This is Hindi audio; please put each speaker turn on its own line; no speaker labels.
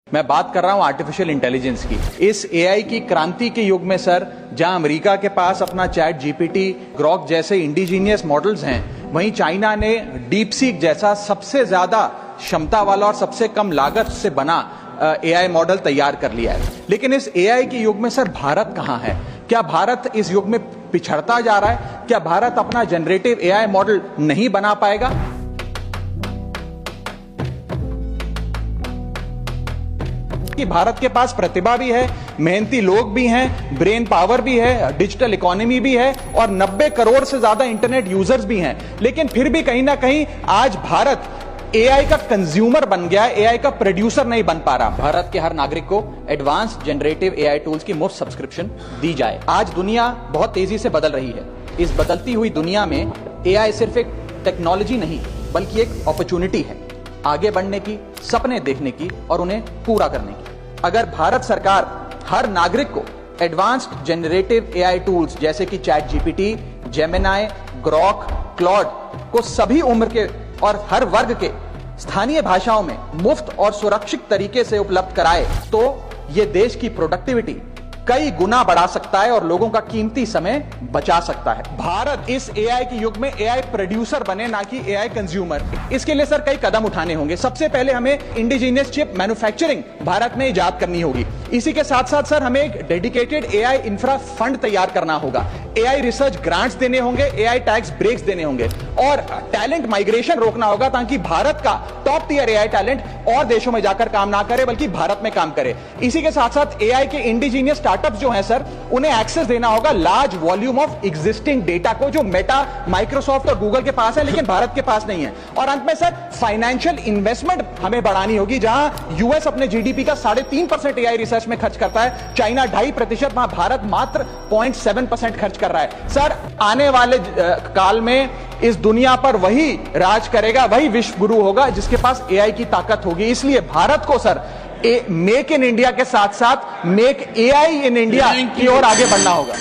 मैं बात कर रहा हूं आर्टिफिशियल इंटेलिजेंस की। इस एआई की क्रांति के युग में सर, जहां अमेरिका के पास अपना चैट जीपीटी, ग्रॉक जैसे इंडिजीनियस मॉडल्स हैं, वहीं चाइना ने डीप सीक जैसा सबसे ज्यादा क्षमता वाला और सबसे कम लागत से बना एआई मॉडल तैयार कर लिया है। लेकिन इस एआई के युग में सर भारत कहां है? क्या भारत इस युग में पिछड़ता जा रहा है? क्या भारत अपना जनरेटिव एआई मॉडल नहीं बना पाएगा? कि भारत के पास प्रतिभा भी है, मेहनती लोग भी हैं, ब्रेन पावर भी है, डिजिटल इकोनॉमी भी है और 90 करोड़ से ज्यादा इंटरनेट यूजर्स भी हैं। लेकिन फिर भी कहीं ना कहीं आज भारत एआई का कंज्यूमर बन गया है, एआई का प्रोड्यूसर नहीं बन पा रहा। भारत के हर नागरिक को एडवांस जनरेटिव एआई टूल्स की मुफ्त सब्सक्रिप्शन दी जाए। आज दुनिया बहुत तेजी से बदल रही है। इस बदलती हुई दुनिया में एआई सिर्फ एक टेक्नोलॉजी नहीं बल्कि एक अपॉर्चुनिटी है, आगे बढ़ने की, सपने देखने की और उन्हें पूरा करने की। अगर भारत सरकार हर नागरिक को एडवांस्ड जनरेटिव एआई टूल्स जैसे कि chat GPT, Gemini, Grok, Claude को सभी उम्र के और हर वर्ग के स्थानीय भाषाओं में मुफ्त और सुरक्षित तरीके से उपलब्ध कराए, तो यह देश की प्रोडक्टिविटी कई गुना बढ़ा सकता है और लोगों का कीमती समय बचा सकता है। भारत इस एआई के युग में एआई प्रोड्यूसर बने, ना कि एआई कंज्यूमर। इसके लिए सर कई कदम उठाने होंगे। सबसे पहले हमें इंडिजीनियस चिप मैन्युफैक्चरिंग भारत में इजाद करनी होगी। इसी के साथ साथ सर हमें एक डेडिकेटेड एआई इंफ्रा फंड तैयार करना होगा। एआई रिसर्च ग्रांट्स देने होंगे, एआई टैक्स ब्रेक्स देने होंगे और टैलेंट माइग्रेशन रोकना होगा ताकि भारत का टॉप टियर एआई टैलेंट और देशों में जाकर काम ना करे बल्कि भारत में काम करे। इसी के साथ साथ एआई के इंडिजीनियस स्टार्टअप्स जो हैं सर, उन्हें एक्सेस देना होगा large volume of existing data को, जो मेटा, माइक्रोसॉफ्ट और गूगल के पास है लेकिन भारत के पास नहीं है। और अंत में सर फाइनेंशियल इन्वेस्टमेंट हमें बढ़ानी होगी। जहां यूएस अपने जीडीपी का 3.5% एआई रिसर्च में खर्च करता है, चाइना 2.5%, वहां भारत मात्र 0.7% खर्च कर रहा है। सर आने वाले काल में इस दुनिया पर वही राज करेगा, वही विश्व गुरु होगा जिसके पास एआई की ताकत होगी। इसलिए भारत को सर मेक इन इंडिया के साथ साथ मेक एआई इन इंडिया की ओर आगे बढ़ना होगा।